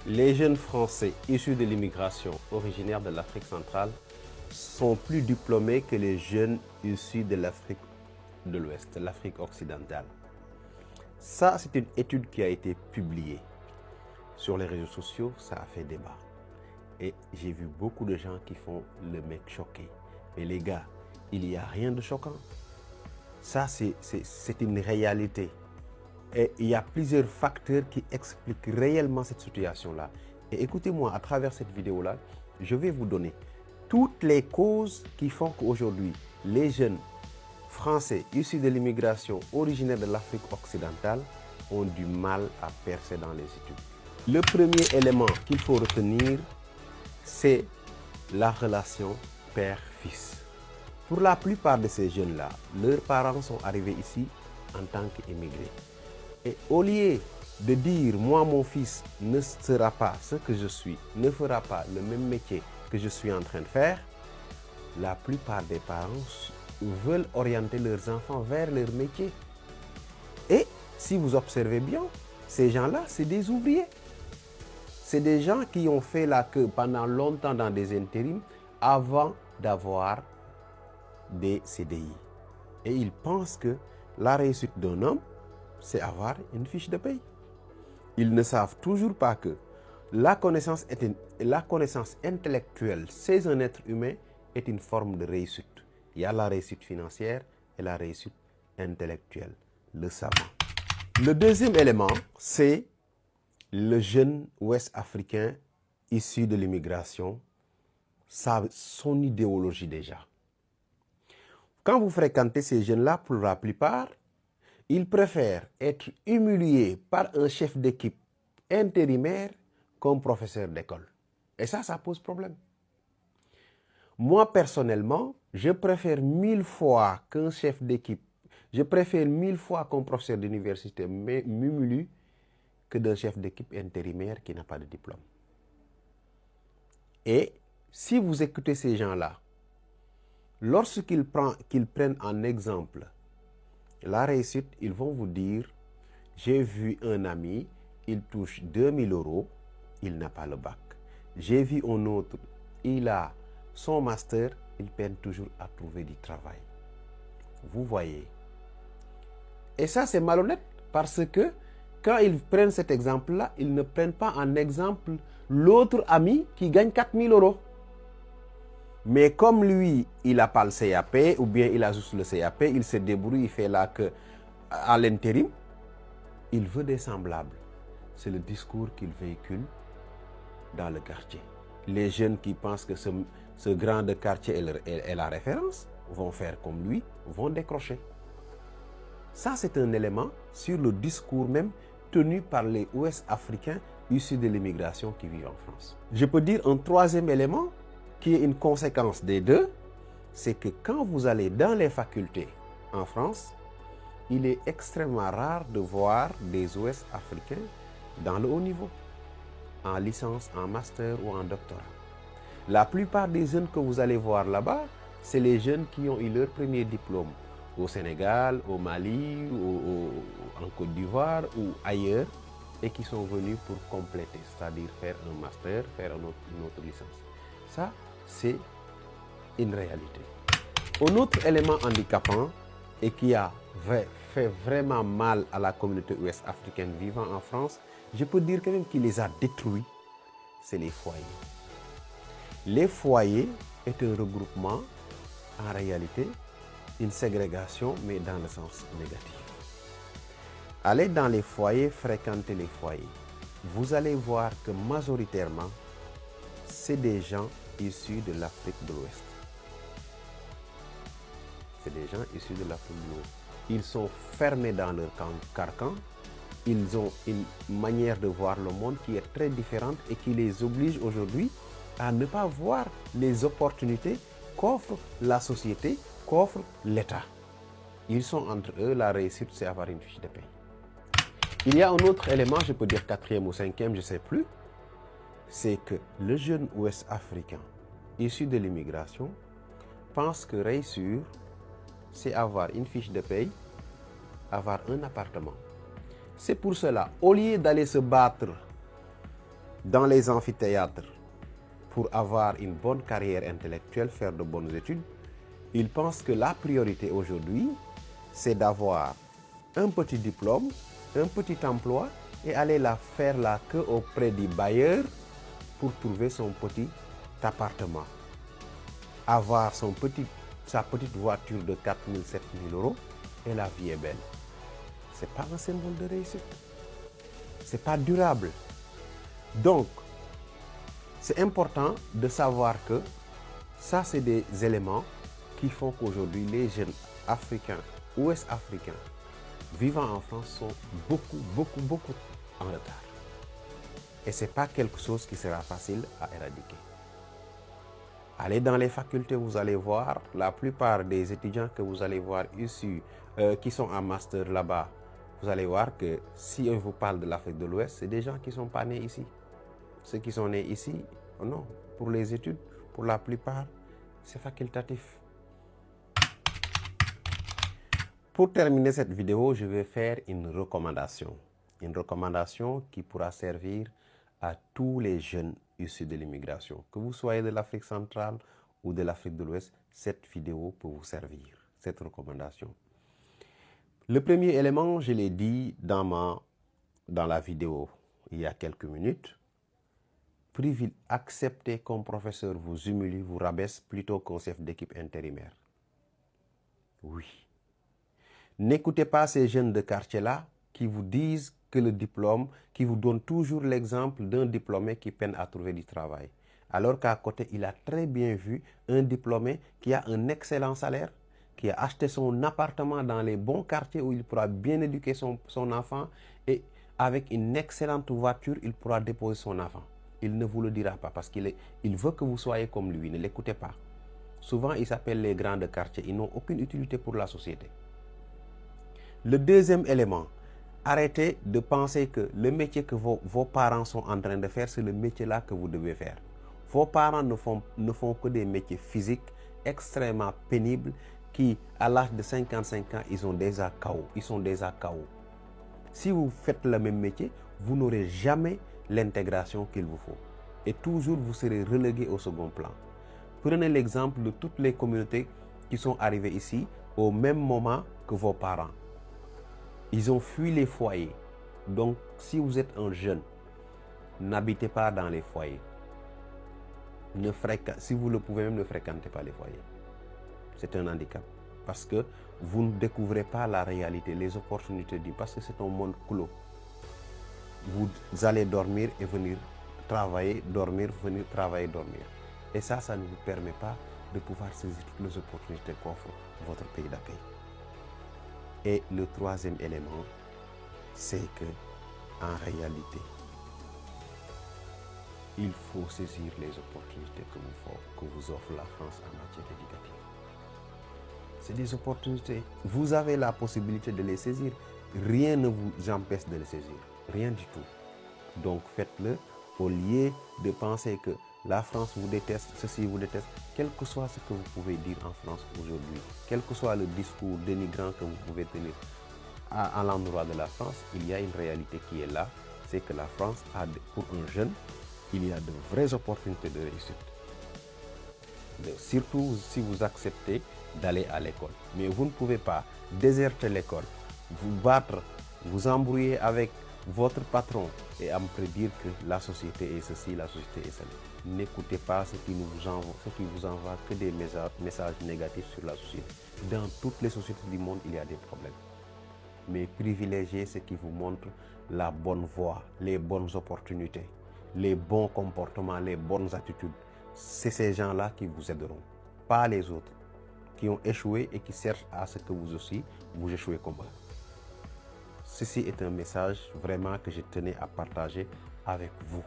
Les jeunes Français issus de l'immigration originaire de l'Afrique centrale sont plus diplômés que les jeunes issus de l'Afrique de l'Ouest, l'Afrique occidentale. Ça, c'est une étude qui a été publiée sur les réseaux sociaux, ça a fait débat. Et j'ai vu beaucoup de gens qui font le mec choqué. Mais les gars, il n'y a rien de choquant. Ça, c'est une réalité. Et il y a plusieurs facteurs qui expliquent réellement cette situation-là. Et écoutez-moi, à travers cette vidéo-là, je vais vous donner toutes les causes qui font qu'aujourd'hui, les jeunes Français issus de l'immigration originaire de l'Afrique occidentale ont du mal à percer dans les études. Le premier élément qu'il faut retenir, c'est la relation père-fils. Pour la plupart de ces jeunes-là, leurs parents sont arrivés ici en tant qu'immigrés. Et au lieu de dire, moi, mon fils ne sera pas ce que je suis, ne fera pas le même métier que je suis en train de faire, la plupart des parents veulent orienter leurs enfants vers leur métier. Et si vous observez bien, ces gens-là, c'est des ouvriers. C'est des gens qui ont fait la queue pendant longtemps dans des intérims avant d'avoir des CDI. Et ils pensent que la réussite d'un homme, c'est avoir une fiche de paye. Ils ne savent toujours pas que la connaissance intellectuelle chez un être humain est une forme de réussite. Il y a la réussite financière et la réussite intellectuelle, le savant. Le deuxième élément, c'est le jeune ouest-africain issu de l'immigration, son idéologie déjà. Quand vous fréquentez ces jeunes-là, pour la plupart, ils préfèrent être humiliés par un chef d'équipe intérimaire qu'un professeur d'école. Et ça pose problème. Moi, personnellement, je préfère 1000 fois qu'un chef d'équipe, je préfère 1000 fois qu'un professeur d'université m'humilie que d'un chef d'équipe intérimaire qui n'a pas de diplôme. Et si vous écoutez ces gens-là, lorsqu'ils prennent en exemple la réussite, ils vont vous dire, j'ai vu un ami, il touche 2000 €, il n'a pas le bac. J'ai vu un autre, il a son master, il peine toujours à trouver du travail. Vous voyez. Et ça, c'est malhonnête parce que quand ils prennent cet exemple-là, ils ne prennent pas en exemple l'autre ami qui gagne 4000 €. Mais comme lui, il n'a pas le CAP ou bien il a juste le CAP, il se débrouille, il fait la queue à l'intérim, il veut des semblables. C'est le discours qu'il véhicule dans le quartier. Les jeunes qui pensent que ce grand de quartier est la référence vont faire comme lui, vont décrocher. Ça, c'est un élément sur le discours même tenu par les Ouest-Africains issus de l'immigration qui vivent en France. Je peux dire un troisième élément qui est une conséquence des deux, c'est que quand vous allez dans les facultés en France, il est extrêmement rare de voir des Ouest-Africains dans le haut niveau, en licence, en master ou en doctorat. La plupart des jeunes que vous allez voir là-bas, c'est les jeunes qui ont eu leur premier diplôme au Sénégal, au Mali, en Côte d'Ivoire ou ailleurs et qui sont venus pour compléter, c'est-à-dire faire un master, faire une autre licence. Ça, c'est une réalité. Un autre élément handicapant et qui a fait vraiment mal à la communauté ouest-africaine vivant en France, je peux dire quand même qu'il les a détruits, c'est les foyers. Les foyers est un regroupement, en réalité, une ségrégation, mais dans le sens négatif. Allez dans les foyers, fréquentez les foyers. Vous allez voir que majoritairement, c'est des gens issus de l'Afrique de l'Ouest. C'est des gens issus de l'Afrique de l'Ouest. Ils sont fermés dans leur carcan. Ils ont une manière de voir le monde qui est très différente et qui les oblige aujourd'hui à ne pas voir les opportunités qu'offre la société, qu'offre l'État. Ils sont entre eux, la réussite, c'est avoir une fiche de paie. Il y a un autre élément, je peux dire quatrième ou cinquième, je ne sais plus, c'est que le jeune ouest-africain issu de l'immigration pense que réussir, c'est avoir une fiche de paie, avoir un appartement. C'est pour cela, au lieu d'aller se battre dans les amphithéâtres pour avoir une bonne carrière intellectuelle, faire de bonnes études, ils pensent que la priorité aujourd'hui, c'est d'avoir un petit diplôme, un petit emploi et aller faire la queue auprès du bailleur pour trouver son petit appartement. Avoir sa petite voiture de 4 000, 7 000 euros et la vie est belle. Ce n'est pas un symbole de réussite. Ce n'est pas durable. Donc, c'est important de savoir que ça, c'est des éléments qui font qu'aujourd'hui, les jeunes africains, ouest-africains, vivant en France sont beaucoup en retard. Et ce n'est pas quelque chose qui sera facile à éradiquer. Allez dans les facultés, vous allez voir, la plupart des étudiants que vous allez voir issus, qui sont en master là-bas, vous allez voir que si on vous parle de l'Afrique de l'Ouest, c'est des gens qui ne sont pas nés ici. Ceux qui sont nés ici, non, pour les études, pour la plupart, c'est facultatif. Pour terminer cette vidéo, je vais faire une recommandation. Une recommandation qui pourra servir à tous les jeunes issus de l'immigration. Que vous soyez de l'Afrique centrale ou de l'Afrique de l'Ouest, cette vidéo peut vous servir, cette recommandation. Le premier élément, je l'ai dit dans la vidéo il y a quelques minutes, acceptez qu'un professeur vous humilie, vous rabaisse plutôt qu'un chef d'équipe intérimaire. Oui. N'écoutez pas ces jeunes de quartier-là qui vous disent que le diplôme, qui vous donnent toujours l'exemple d'un diplômé qui peine à trouver du travail. Alors qu'à côté, il a très bien vu un diplômé qui a un excellent salaire, qui a acheté son appartement dans les bons quartiers où il pourra bien éduquer son enfant et avec une excellente voiture, il pourra déposer son enfant. Il ne vous le dira pas parce qu'il veut que vous soyez comme lui. Ne l'écoutez pas. Souvent, ils s'appellent les grands de quartier. Ils n'ont aucune utilité pour la société. Le deuxième élément, arrêtez de penser que le métier que vos parents sont en train de faire, c'est le métier-là que vous devez faire. Vos parents ne font que des métiers physiques extrêmement pénibles qui, à l'âge de 55 ans, ils sont déjà KO. Si vous faites le même métier, vous n'aurez jamais l'intégration qu'il vous faut. Et toujours, vous serez relégué au second plan. Prenez l'exemple de toutes les communautés qui sont arrivées ici au même moment que vos parents. Ils ont fui les foyers. Donc, si vous êtes un jeune, n'habitez pas dans les foyers. Si vous le pouvez même, ne fréquentez pas les foyers. C'est un handicap. Parce que vous ne découvrez pas la réalité, les opportunités parce que c'est un monde clos. Vous allez dormir et venir travailler, dormir, venir travailler, dormir. Et ça ne vous permet pas de pouvoir saisir toutes les opportunités qu'offre votre pays d'accueil. Et le troisième élément, c'est que, en réalité, il faut saisir les opportunités que vous offre la France en matière éducative. C'est des opportunités. Vous avez la possibilité de les saisir. Rien ne vous empêche de les saisir. Rien du tout. Donc faites-le au lieu de penser que la France vous déteste, ceci vous déteste, quel que soit ce que vous pouvez dire en France aujourd'hui, quel que soit le discours dénigrant que vous pouvez tenir à l'endroit de la France, il y a une réalité qui est là, c'est que la France a, pour un jeune, il y a de vraies opportunités de réussite. Surtout si vous acceptez d'aller à l'école. Mais vous ne pouvez pas déserter l'école, vous battre, vous embrouiller avec votre patron et après dire que la société est ceci, la société est cela. N'écoutez pas ce qui vous envoie que des messages négatifs sur la société. Dans toutes les sociétés du monde, il y a des problèmes. Mais privilégiez ce qui vous montre la bonne voie, les bonnes opportunités, les bons comportements, les bonnes attitudes. C'est ces gens-là qui vous aideront, pas les autres qui ont échoué et qui cherchent à ce que vous aussi, vous échouez comme eux. Ceci est un message vraiment que je tenais à partager avec vous.